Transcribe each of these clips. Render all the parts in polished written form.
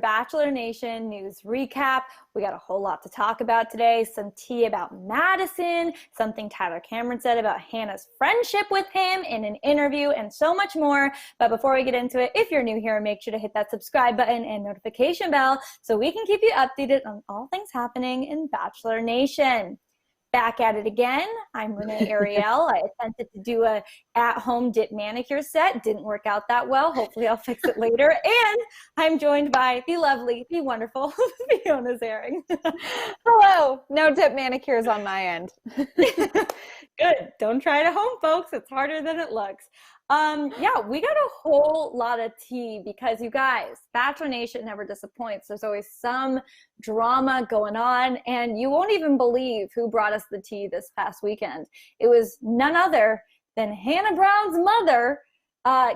Bachelor Nation news recap. We got a whole lot to talk about today. Some tea about Madison, something Tyler Cameron said about Hannah's friendship with him in an interview, and so much more. But before we get into it, if you're new here, make sure to hit that subscribe button and notification bell so we can keep you updated on all things happening in Bachelor Nation. Back at it again. I'm Renee Ariel. I attempted to do a at-home dip manicure set. Didn't work out that well. Hopefully I'll fix it later. And I'm joined by the lovely, the wonderful Fiona Zaring. Hello. No dip manicures on my end. Good. Don't try it at home, folks. It's harder than it looks. Yeah, we got a whole lot of tea because you guys, Bachelor Nation never disappoints. There's always some drama going on, and you won't even believe who brought us the tea this past weekend. It was none other than Hannah Brown's mother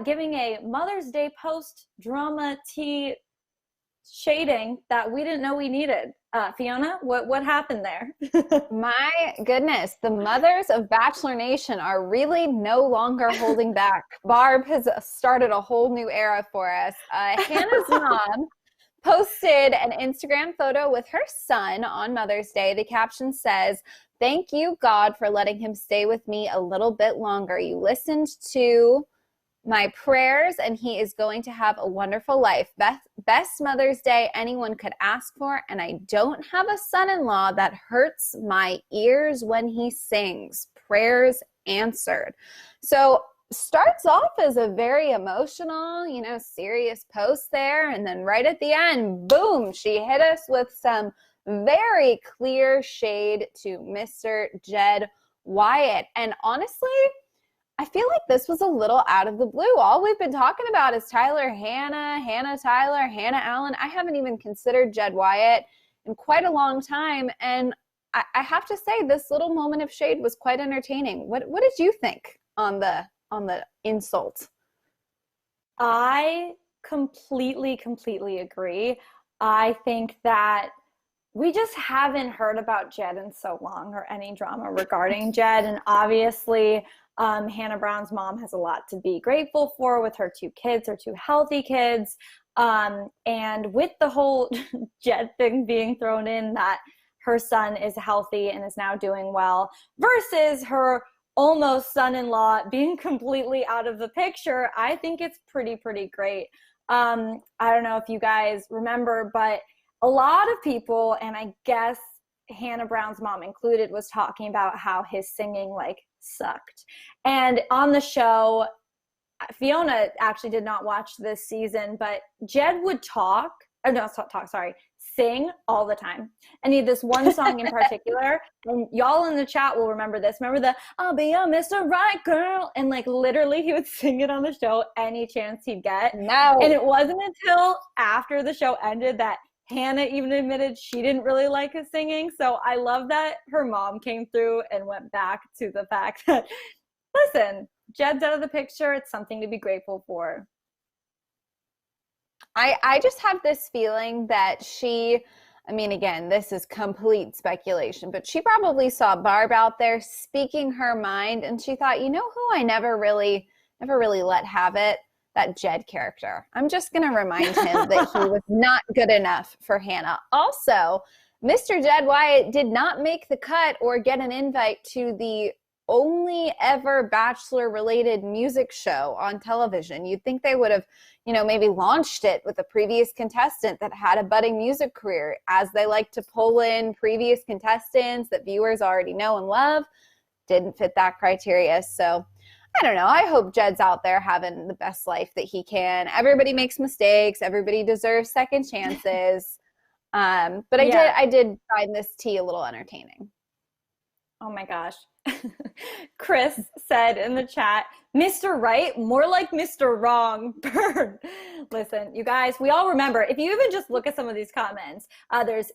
giving a Mother's Day post drama tea shading that we didn't know we needed. Fiona, what happened there? My goodness, the mothers of Bachelor Nation are really no longer holding back. Barb has started a whole new era for us. Hannah's mom posted an Instagram photo with her son on Mother's Day. The caption says, "Thank you, God, for letting him stay with me a little bit longer. You listened to my prayers, and he is going to have a wonderful life. Best Mother's Day anyone could ask for, and I don't have a son-in-law that hurts my ears when he sings. Prayers answered." So starts off as a very emotional, serious post there, and then right at the end, boom, she hit us with some very clear shade to Mr. Jed Wyatt. And honestly, I feel like this was a little out of the blue. All we've been talking about is Tyler, Hannah, Tyler, Hannah, Allen. I haven't even considered Jed Wyatt in quite a long time. And I have to say, this little moment of shade was quite entertaining. What did you think on the insult? I completely agree. I think that we just haven't heard about Jed in so long, or any drama regarding Jed. And obviously, Hannah Brown's mom has a lot to be grateful for with her two kids, her two healthy kids. And with the whole Jed thing being thrown in, that her son is healthy and is now doing well, versus her almost son-in-law being completely out of the picture, I think it's pretty great. I don't know if you guys remember, but a lot of people, and I guess Hannah Brown's mom included, was talking about how his singing sucked. And on the show, Fiona actually did not watch this season, but Jed would sing all the time. And he had this one song in particular, and y'all in the chat will remember this. Remember the "I'll be a Mr. Right Girl," and literally he would sing it on the show any chance he'd get. No. And it wasn't until after the show ended that Hannah even admitted she didn't really like his singing. So I love that her mom came through and went back to the fact that, listen, Jed's out of the picture. It's something to be grateful for. I just have this feeling that again, this is complete speculation, but she probably saw Barb out there speaking her mind, and she thought, you know who I never really let have it? That Jed character. I'm just going to remind him that he was not good enough for Hannah. Also, Mr. Jed Wyatt did not make the cut or get an invite to the only ever Bachelor-related music show on television. You'd think they would have, maybe launched it with a previous contestant that had a budding music career, as they like to pull in previous contestants that viewers already know and love. Didn't fit that criteria. So I don't know. I hope Jed's out there having the best life that he can. Everybody makes mistakes. Everybody deserves second chances. But I did find this tea a little entertaining. Oh my gosh. Chris said in the chat, "Mr. Right, more like Mr. Wrong." Burn. Listen, you guys, we all remember, if you even just look at some of these comments, there's,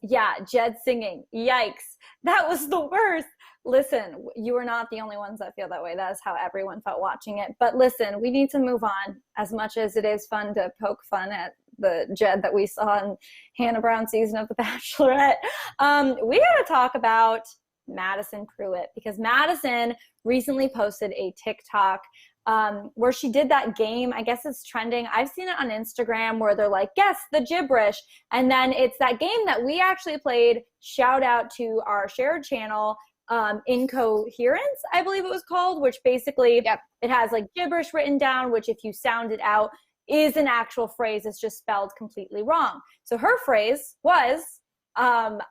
Jed singing. Yikes. That was the worst. Listen, you are not the only ones that feel that way. That is how everyone felt watching it. But listen, we need to move on. As much as it is fun to poke fun at the Jed that we saw in Hannah Brown's season of The Bachelorette, we got to talk about Madison Prewett, because Madison recently posted a TikTok where she did that game. I guess it's trending. I've seen it on Instagram where they're like, guess the gibberish. And then it's that game that we actually played. Shout out to our shared channel, Incoherence, I believe it was called, which basically it has like gibberish written down, which if you sound it out is an actual phrase. It's just spelled completely wrong. So her phrase was, I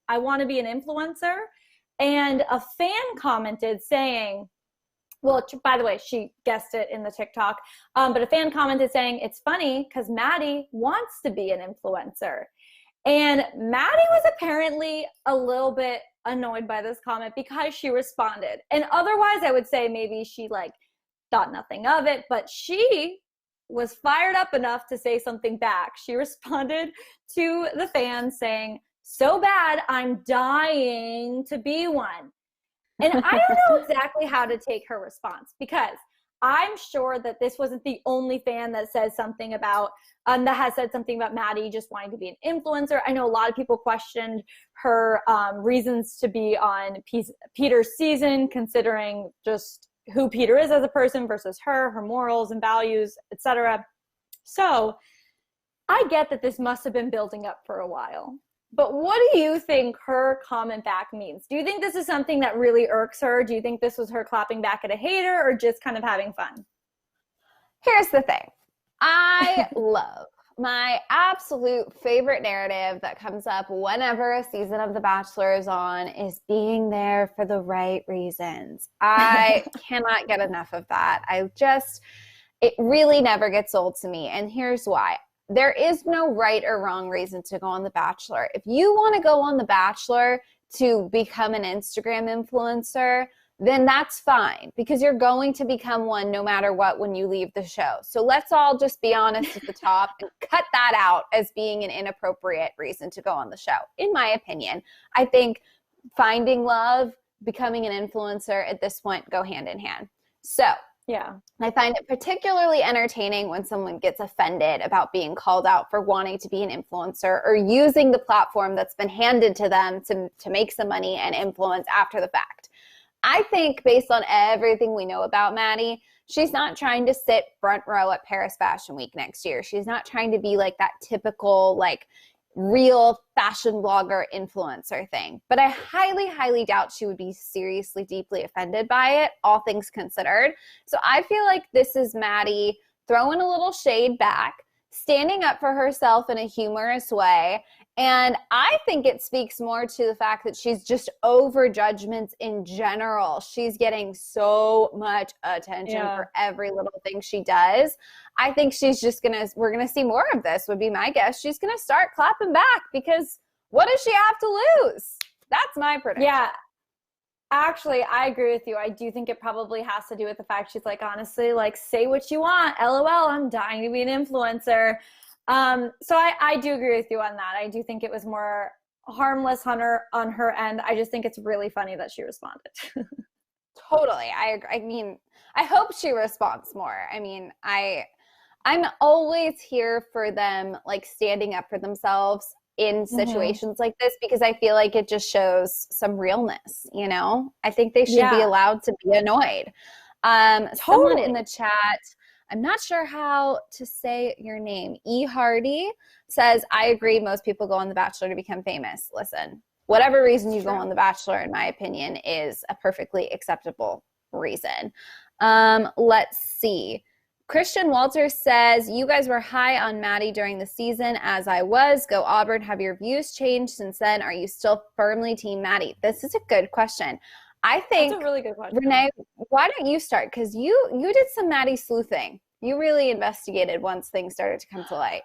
want to be an influencer. And a fan commented saying, well, by the way, she guessed it in the TikTok, but a fan commented saying, it's funny because Maddie wants to be an influencer. And Maddie was apparently a little bit annoyed by this comment because she responded. And otherwise, I would say maybe she like thought nothing of it, but she was fired up enough to say something back. She responded to the fans saying, so bad, I'm dying to be one. And I don't know exactly how to take her response, because I'm sure that this wasn't the only fan that says something about, that has said something about Maddie just wanting to be an influencer. I know a lot of people questioned her reasons to be on Peter's season, considering just who Peter is as a person versus her morals and values, etc. So I get that this must have been building up for a while. But what do you think her comment back means? Do you think this is something that really irks her? Do you think this was her clapping back at a hater or just kind of having fun? Here's the thing. I love my absolute favorite narrative that comes up whenever a season of The Bachelor is on is being there for the right reasons. I cannot get enough of that. It really never gets old to me. And here's why. There is no right or wrong reason to go on The Bachelor. If you want to go on The Bachelor to become an Instagram influencer, then that's fine, because you're going to become one no matter what when you leave the show. So let's all just be honest at the top and cut that out as being an inappropriate reason to go on the show. In my opinion, I think finding love, becoming an influencer at this point go hand in hand. So yeah, I find it particularly entertaining when someone gets offended about being called out for wanting to be an influencer or using the platform that's been handed to them to make some money and influence after the fact. I think based on everything we know about Maddie, she's not trying to sit front row at Paris Fashion Week next year. She's not trying to be like that typical, like, real fashion blogger influencer thing. But I highly, highly doubt she would be seriously, deeply offended by it, all things considered. So I feel like this is Maddie throwing a little shade back, standing up for herself in a humorous way. And I think it speaks more to the fact that she's just over judgments in general. She's getting so much attention for every little thing she does. I think she's just we're going to see more of this, would be my guess. She's going to start clapping back, because what does she have to lose? That's my prediction. Yeah. Actually, I agree with you. I do think it probably has to do with the fact she's like, honestly, like, say what you want. LOL, I'm dying to be an influencer. So I do agree with you on that. I do think it was more harmless on her end. I just think it's really funny that she responded. Totally. I agree. I mean, I hope she responds more. I mean, I'm always here for them, like, standing up for themselves in situations like this, because I feel like it just shows some realness, you know? I think they should be allowed to be annoyed. Someone in the chat, I'm not sure how to say your name, E. Hardy, says, I agree, most people go on The Bachelor to become famous. Listen, whatever reason you go on The Bachelor, in my opinion, is a perfectly acceptable reason. Let's see. Christian Walters says, you guys were high on Maddie during the season, as I was. Go Auburn. Have your views changed since then? Are you still firmly team Maddie? This is a good question. I think, that's a really good question. Renee, why don't you start? Because you did some Maddie sleuthing. You really investigated once things started to come to light.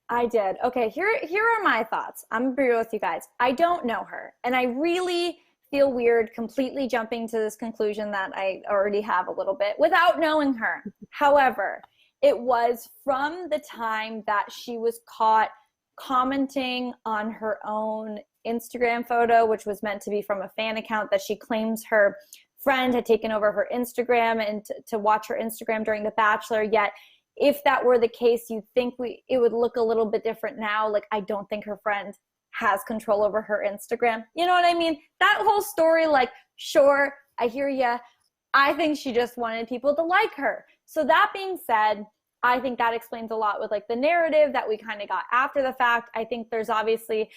I did. Okay, here are my thoughts. I'm going to be real with you guys. I don't know her, and I really feel weird completely jumping to this conclusion that I already have a little bit without knowing her. However, it was from the time that she was caught commenting on her own Instagram photo, which was meant to be from a fan account that she claims her friend had taken over her Instagram and to watch her Instagram during The Bachelor. Yet, if that were the case, you'd think it would look a little bit different now. Like, I don't think her friend has control over her Instagram. You know what I mean? That whole story, like, sure, I hear ya. I think she just wanted people to like her. So that being said, I think that explains a lot with like the narrative that we kind of got after the fact. I think there's always 3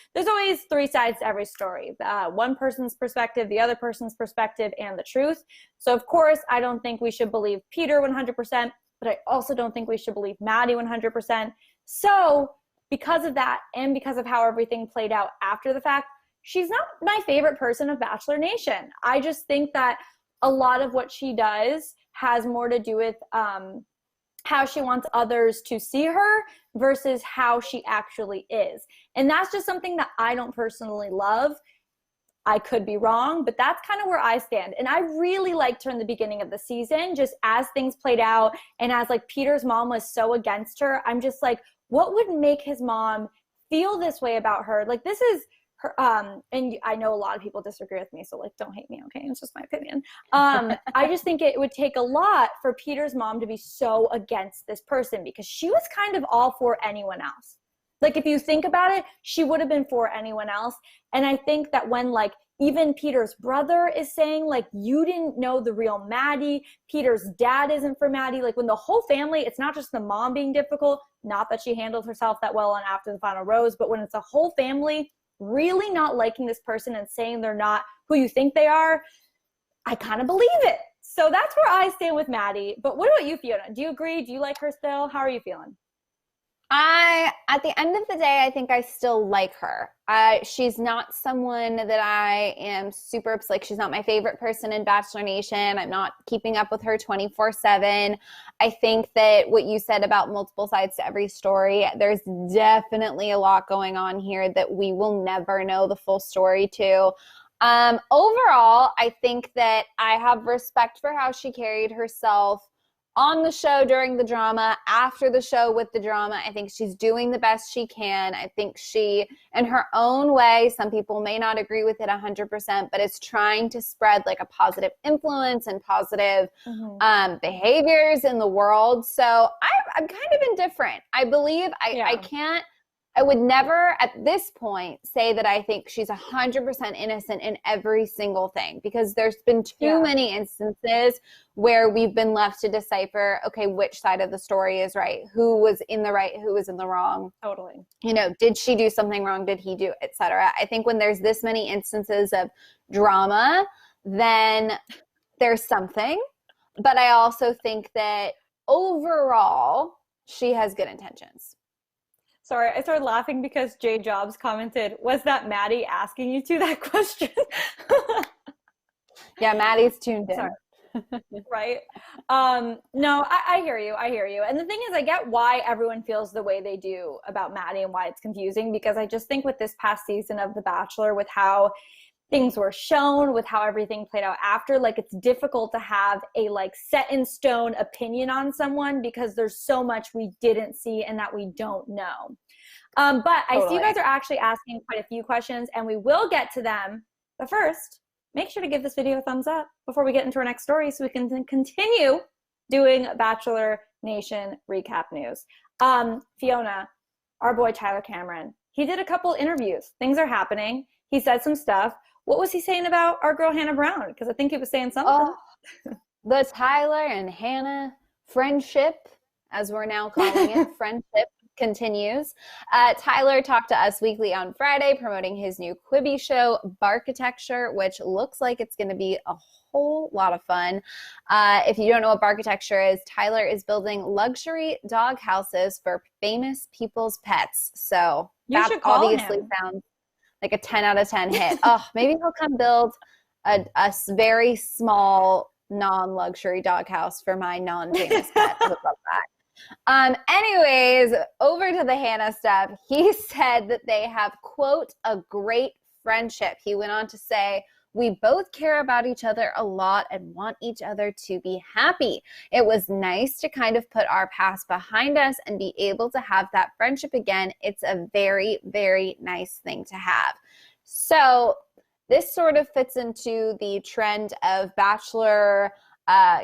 sides to every story. One person's perspective, the other person's perspective, and the truth. So of course, I don't think we should believe Peter 100%, but I also don't think we should believe Maddie 100%. So because of that, and because of how everything played out after the fact, she's not my favorite person of Bachelor Nation. I just think that a lot of what she does has more to do with how she wants others to see her versus how she actually is. And that's just something that I don't personally love. I could be wrong, but that's kind of where I stand. And I really liked her in the beginning of the season, just as things played out and as like Peter's mom was so against her. I'm just like, what would make his mom feel this way about her? Like, this is her, and I know a lot of people disagree with me, so like, don't hate me, okay? It's just my opinion. I just think it would take a lot for Peter's mom to be so against this person, because she was kind of all for anyone else. Like, if you think about it, she would have been for anyone else. And I think that when like even Peter's brother is saying like, you didn't know the real Maddie, Peter's dad isn't for Maddie, like when the whole family, it's not just the mom being difficult, not that she handled herself that well on After the Final Rose, but when it's a whole family really not liking this person and saying they're not who you think they are, I kind of believe it. So that's where I stand with Maddie. But what about you, Fiona? Do you agree? Do you like her still? How are you feeling? At the end of the day, I think I still like her. She's not someone that I am super, like, she's not my favorite person in Bachelor Nation. I'm not keeping up with her 24/7. I think that what you said about multiple sides to every story, there's definitely a lot going on here that we will never know the full story to. Overall, I think that I have respect for how she carried herself on the show during the drama, after the show with the drama. I think she's doing the best she can. I think she, in her own way, some people may not agree with it 100%, but it's trying to spread like a positive influence and positive behaviors in the world. So I'm kind of indifferent. I believe I would never at this point say that I think she's 100% innocent in every single thing, because there's been too many instances where we've been left to decipher, okay, which side of the story is right, who was in the right, who was in the wrong. Totally. You know, did she do something wrong? Did he do, etc. I think when there's this many instances of drama, then there's something. But I also think that overall, she has good intentions. Sorry, I started laughing because Jay Jobs commented, was that Maddie asking you that question? Yeah, Maddie's tuned in. Sorry. Right? No, I hear you. I hear you. And the thing is, I get why everyone feels the way they do about Maddie and why it's confusing, because I just think with this past season of The Bachelor, with how things were shown, with how everything played out after, like, it's difficult to have a like set in stone opinion on someone because there's so much we didn't see and that we don't know. But totally. I see you guys are actually asking quite a few questions, and we will get to them. But first, make sure to give this video a thumbs up before we get into our next story so we can then continue doing Bachelor Nation recap news. Fiona, our boy Tyler Cameron, he did a couple interviews. Things are happening. He said some stuff. What was he saying about our girl Hannah Brown? Because I think he was saying something. The Tyler and Hannah friendship, as we're now calling it, friendship continues. Tyler talked to Us Weekly on Friday promoting his new Quibi show, Barkitecture, which looks like it's going to be a whole lot of fun. If you don't know what Barkitecture is, Tyler is building luxury dog houses for famous people's pets. So that obviously sounds like a 10 out of 10 hit. Oh, maybe he'll come build a very small non-luxury doghouse for my non-famous pet. I would love that. Anyways, over to the Hannah stuff. He said that they have, quote, a great friendship. He went on to say, we both care about each other a lot and want each other to be happy. It was nice to kind of put our past behind us and be able to have that friendship again. It's a very, very nice thing to have. So this sort of fits into the trend of Bachelor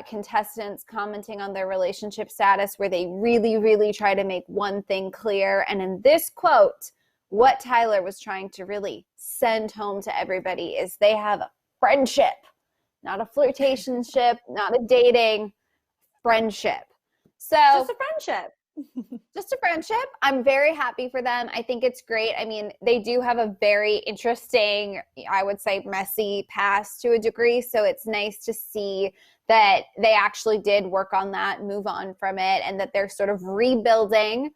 contestants commenting on their relationship status, where they really, really try to make one thing clear. And in this quote, what Tyler was trying to really send home to everybody is they have a friendship. not a flirtationship, not a dating, friendship. So just a friendship. Just a friendship. I'm very happy for them. I think it's great. I mean, they do have a very interesting, I would say, messy past to a degree. So it's nice to see that they actually did work on that, move on from it, and that they're sort of rebuilding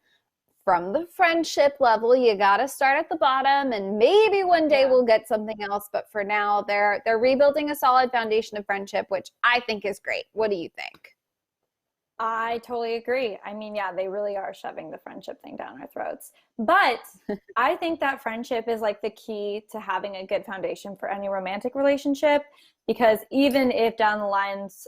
from the friendship level. You got to start at the bottom, and maybe one day we'll get something else. But for now, they're rebuilding a solid foundation of friendship, which I think is great. What do you think? I totally agree. I mean, yeah, they really are shoving the friendship thing down our throats. But I think that friendship is like the key to having a good foundation for any romantic relationship, because even if down the lines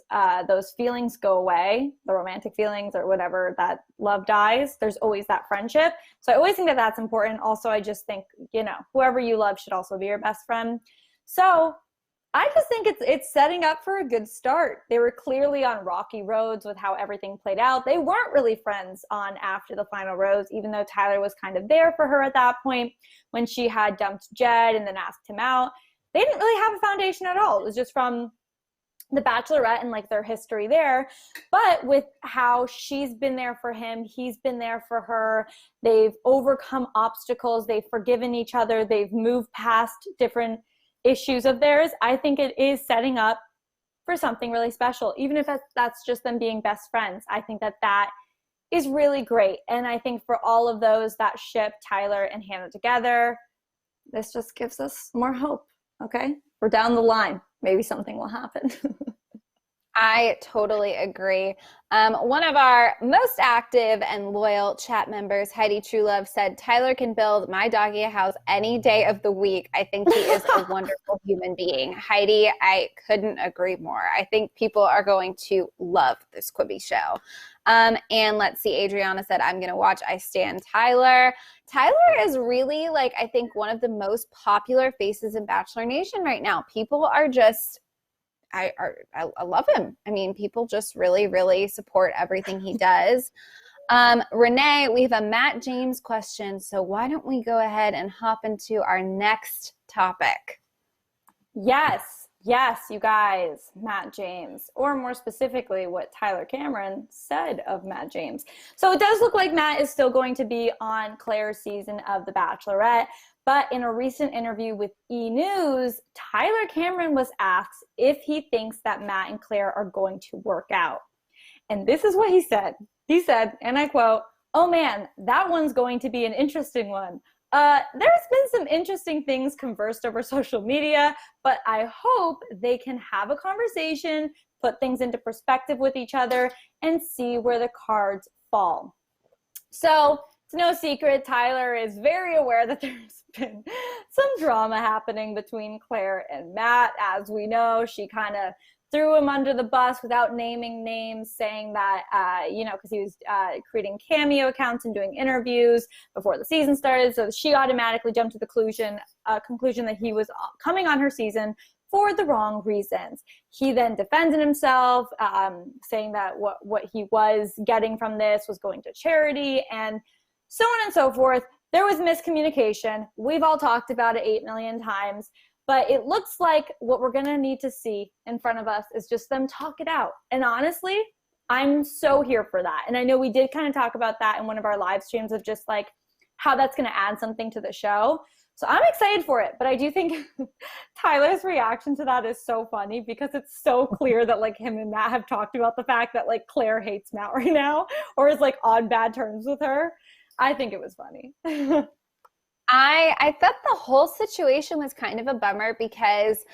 those feelings go away, the romantic feelings or whatever, that love dies, there's always that friendship. So I always think that that's important. Also, I just think, you know, whoever you love should also be your best friend. So I just think it's setting up for a good start. They were clearly on rocky roads with how everything played out. They weren't really friends on after the final rose, even though Tyler was kind of there for her at that point when she had dumped Jed and then asked him out. They didn't really have a foundation at all. It was just from the Bachelorette and like their history there. But with how she's been there for him, he's been there for her. They've overcome obstacles. They've forgiven each other. They've moved past different issues of theirs. I think it is setting up for something really special, even if that's just them being best friends. I think that is really great. And I think for all of those that ship Tyler and Hannah together, this just gives us more hope. Okay, we're down the line. Maybe something will happen. I totally agree. One of our most active and loyal chat members, Heidi Truelove, said, Tyler can build my doggy a house any day of the week. I think he is a wonderful human being. Heidi, I couldn't agree more. I think people are going to love this Quibi show. And let's see, Adriana said, I'm going to watch I Stan Tyler. Tyler is really, like, I think one of the most popular faces in Bachelor Nation right now. People are just... I love him. I mean, people just really, really support everything he does. Renee, we have a Matt James question. So why don't we go ahead and hop into our next topic? Yes, you guys, Matt James, or more specifically, what Tyler Cameron said of Matt James. So it does look like Matt is still going to be on Clare's season of The Bachelorette. But in a recent interview with E! News, Tyler Cameron was asked if he thinks that Matt and Clare are going to work out. And this is what he said. He said, and I quote, "Oh man, that one's going to be an interesting one. There's been some interesting things conversed over social media, but I hope they can have a conversation, put things into perspective with each other, and see where the cards fall." So it's no secret, Tyler is very aware that there's been some drama happening between Clare and Matt. As we know, she kind of threw him under the bus without naming names, saying that, because he was creating Cameo accounts and doing interviews before the season started. So she automatically jumped to the conclusion that he was coming on her season for the wrong reasons. He then defended himself, saying that what he was getting from this was going to charity and so on and so forth. There was miscommunication. We've all talked about it 8 million times, but it looks like what we're going to need to see in front of us is just them talk it out. And honestly, I'm so here for that. And I know we did kind of talk about that in one of our live streams of just like how that's going to add something to the show. So I'm excited for it, but I do think Tyler's reaction to that is so funny because it's so clear that like him and Matt have talked about the fact that like Clare hates Matt right now or is like on bad terms with her. I think it was funny. I thought the whole situation was kind of a bummer because,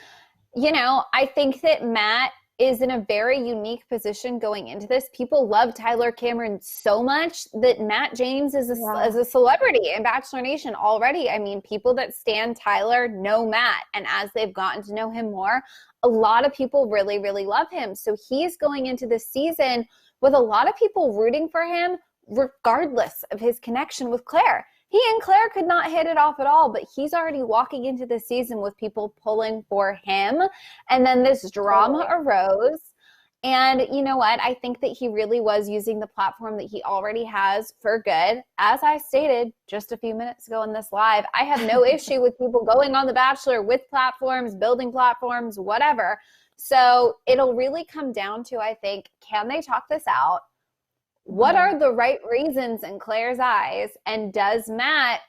I think that Matt is in a very unique position going into this. People love Tyler Cameron so much that Matt James is a celebrity in Bachelor Nation already. I mean, people that stan Tyler know Matt, and as they've gotten to know him more, a lot of people really, really love him. So he's going into this season with a lot of people rooting for him, regardless of his connection with Clare. He and Clare could not hit it off at all, but he's already walking into the season with people pulling for him. And then this drama arose. And you know what? I think that he really was using the platform that he already has for good. As I stated just a few minutes ago in this live, I have no issue with people going on The Bachelor with platforms, building platforms, whatever. So it'll really come down to, I think, can they talk this out? What are the right reasons in Clare's eyes? And does Matt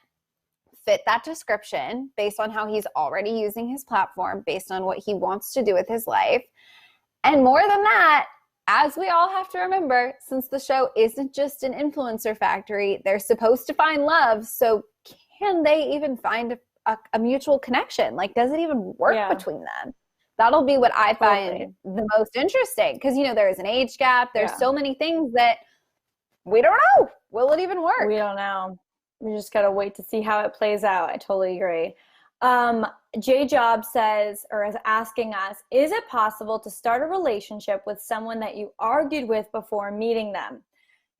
fit that description based on how he's already using his platform, based on what he wants to do with his life? And more than that, as we all have to remember, since the show isn't just an influencer factory, they're supposed to find love. So can they even find a mutual connection? Like, does it even work between them? That'll be what I find the most interesting. Because, you know, there is an age gap. There's so many things that we don't know. Will it even work? We don't know. We just got to wait to see how it plays out. I totally agree. J Job says, or is asking us, is it possible to start a relationship with someone that you argued with before meeting them?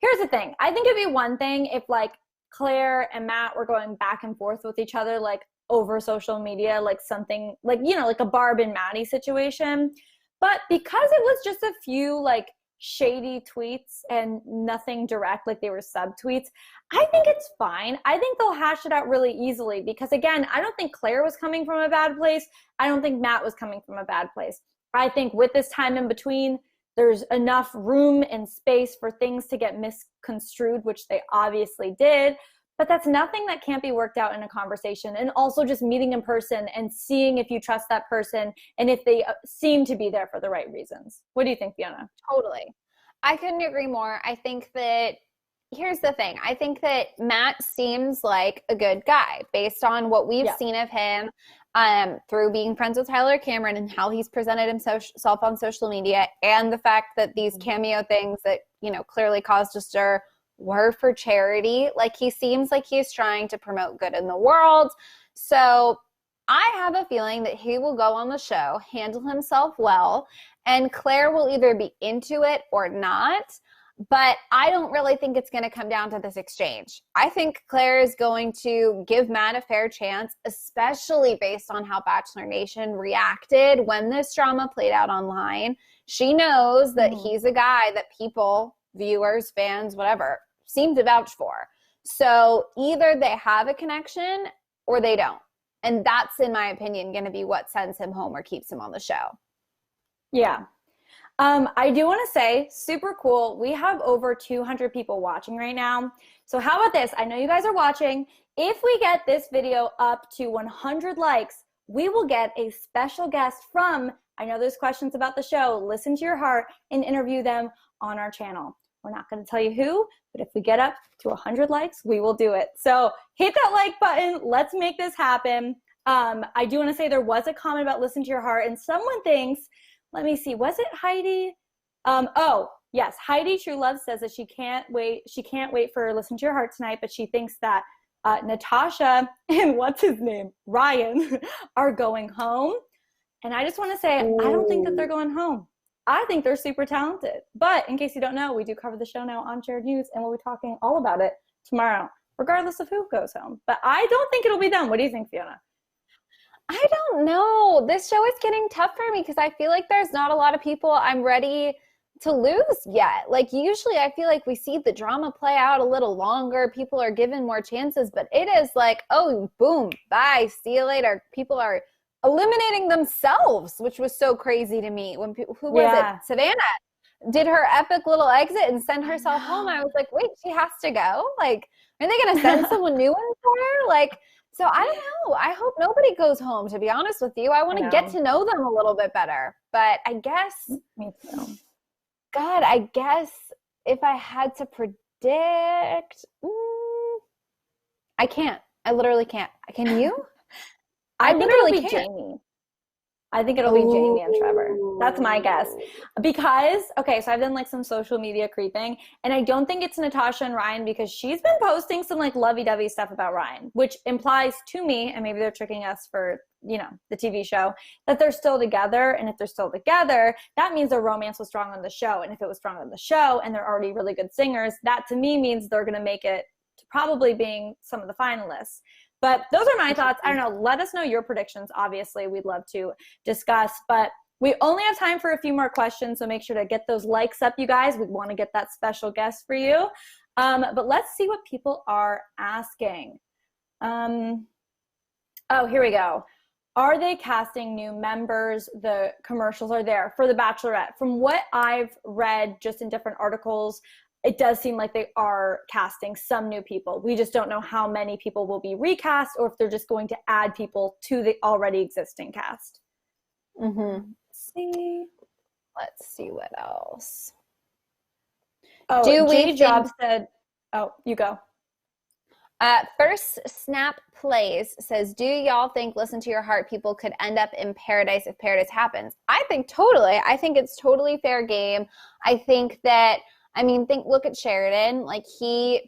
Here's the thing. I think it'd be one thing if like Claire and Matt were going back and forth with each other, like over social media, like something like, you know, like a Barb and Maddie situation. But because it was just a few like shady tweets and nothing direct, like they were subtweets, I think it's fine. I think they'll hash it out really easily because, again, I don't think Claire was coming from a bad place. I don't think Matt was coming from a bad place. I think with this time in between, there's enough room and space for things to get misconstrued, which they obviously did. But that's nothing that can't be worked out in a conversation. And also just meeting in person and seeing if you trust that person and if they seem to be there for the right reasons. What do you think, Fiona? Totally. I couldn't agree more. I think that, here's the thing. I think that Matt seems like a good guy based on what we've seen of him through being friends with Tyler Cameron and how he's presented himself on social media, and the fact that these cameo things that, you know, clearly caused a stir were for charity. Like, he seems like he's trying to promote good in the world. So I have a feeling that he will go on the show, handle himself well, and Claire will either be into it or not. But I don't really think it's going to come down to this exchange. I think Claire is going to give Matt a fair chance, especially based on how Bachelor Nation reacted when this drama played out online. She knows that he's a guy that people, viewers, fans, whatever, seem to vouch for. So either they have a connection or they don't. And that's, in my opinion, going to be what sends him home or keeps him on the show. Yeah. I do want to say, super cool. We have over 200 people watching right now. So how about this? I know you guys are watching. If we get this video up to 100 likes, we will get a special guest from, I know there's questions about the show, Listen to Your Heart, and interview them on our channel. We're not going to tell you who, but if we get up to 100 likes, we will do it. So hit that like button. Let's make this happen. I do want to say there was a comment about Listen to Your Heart, and someone thinks, let me see, was it Heidi? Oh, yes. Heidi True Love says that she can't wait. She can't wait for Listen to Your Heart tonight, but she thinks that Natasha and what's his name, Ryan, are going home. And I just want to say, I don't think that they're going home. I think they're super talented. But in case you don't know, we do cover the show now on Jared News, and we'll be talking all about it tomorrow, regardless of who goes home. But I don't think it'll be them. What do you think, Fiona? I don't know. This show is getting tough for me because I feel like there's not a lot of people I'm ready to lose yet. Like, usually I feel like we see the drama play out a little longer. People are given more chances, but it is like, oh, boom, bye, see you later. People are eliminating themselves, which was so crazy to me. When people, who was it? Savannah did her epic little exit and send herself home. I was like, wait, she has to go? Like, are they going to send someone new in for her? Like, so I don't know. I hope nobody goes home, to be honest with you. I want to get to know them a little bit better. But I guess, me too. God, I guess if I had to predict, I can't. I literally can't. Can you? I think it'll be Jamie. I think it'll be Jamie and Trevor. That's my guess. Because, okay, so I've done like some social media creeping, and I don't think it's Natasha and Ryan because she's been posting some like lovey-dovey stuff about Ryan, which implies to me, and maybe they're tricking us for, you know, the TV show, that they're still together. And if they're still together, that means their romance was strong on the show. And if it was strong on the show and they're already really good singers, that to me means they're going to make it to probably being some of the finalists. But those are my thoughts. I don't know. Let us know your predictions. Obviously, we'd love to discuss. But we only have time for a few more questions, so make sure to get those likes up, you guys. We want to get that special guest for you. But let's see what people are asking. Oh, here we go. are they casting new members? The commercials are there for The Bachelorette. From what I've read just in different articles, it does seem like they are casting some new people. We just don't know how many people will be recast or if they're just going to add people to the already existing cast. Mm-hmm. Let's see what else. Oh, J Job said, oh, you go. First Snap Plays says, do y'all think Listen to Your Heart people could end up in paradise if paradise happens? I think totally. I think it's totally fair game. I think that, look at Sheridan. Like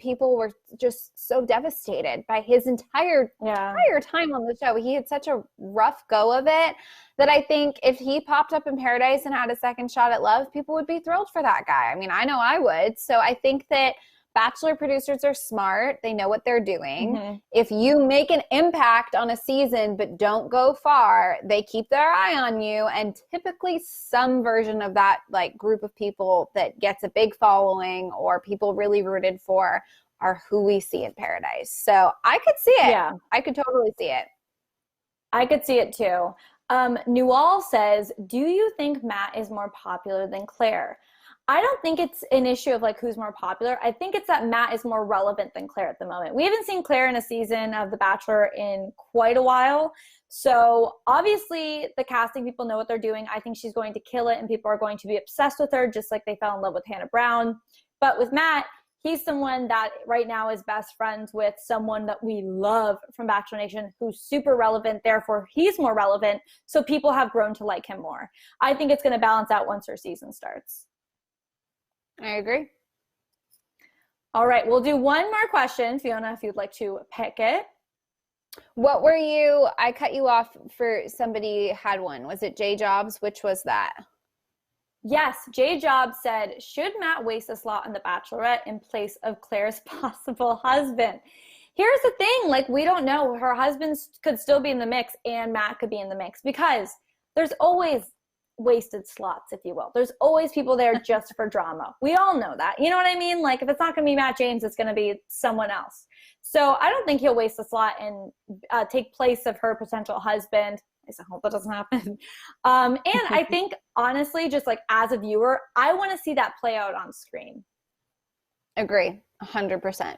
people were just so devastated by his entire time on the show. He had such a rough go of it that I think if he popped up in paradise and had a second shot at love, people would be thrilled for that guy. I know I would. So I think that Bachelor producers are smart. They know what they're doing. Mm-hmm. If you make an impact on a season but don't go far, they keep their eye on you. And typically some version of that like group of people that gets a big following or people really rooted for are who we see in paradise. So I could see it. Yeah. I could totally see it. I could see it too. Newall says, do you think Matt is more popular than Clare? I don't think it's an issue of like who's more popular. I think it's that Matt is more relevant than Clare at the moment. We haven't seen Clare in a season of The Bachelor in quite a while. So obviously the casting people know what they're doing. I think she's going to kill it and people are going to be obsessed with her just like they fell in love with Hannah Brown. But with Matt, he's someone that right now is best friends with someone that we love from Bachelor Nation who's super relevant. Therefore, he's more relevant. So people have grown to like him more. I think it's going to balance out once her season starts. I agree. All right, we'll do one more question, Fiona, if you'd like to pick it. What were you, I cut you off for somebody had one. Was it J Jobs? Which was that? Yes, J Jobs said, should Matt waste a slot on The Bachelorette in place of Clare's possible husband? Here's the thing, like we don't know. Her husband could still be in the mix and Matt could be in the mix because there's always wasted slots, if you will. There's always people there just for drama. We all know that. You know what I mean? Like if it's not going to be Matt James, it's going to be someone else. So I don't think he'll waste a slot and take place of her potential husband. I hope that doesn't happen. And I think honestly, just like as a viewer, I want to see that play out on screen. Agree. 100%.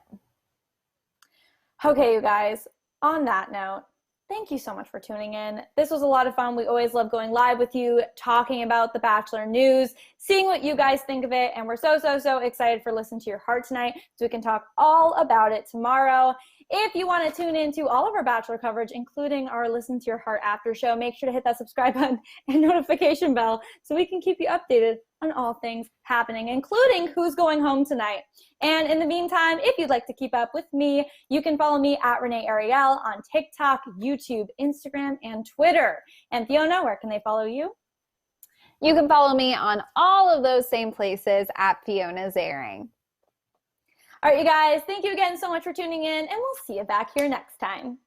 Okay, you guys, on that note, thank you so much for tuning in. This was a lot of fun. We always love going live with you, talking about the Bachelor news, seeing what you guys think of it. And we're so excited for Listen to Your Heart tonight so we can talk all about it tomorrow. If you want to tune into all of our Bachelor coverage, including our Listen to Your Heart after show, make sure to hit that subscribe button and notification bell so we can keep you updated on all things happening, including who's going home tonight. And in the meantime, if you'd like to keep up with me, you can follow me at Renee Ariel on TikTok, YouTube, Instagram, and Twitter. And Fiona, where can they follow you? You can follow me on all of those same places at Fiona's Airing. All right, you guys, thank you again so much for tuning in, and we'll see you back here next time.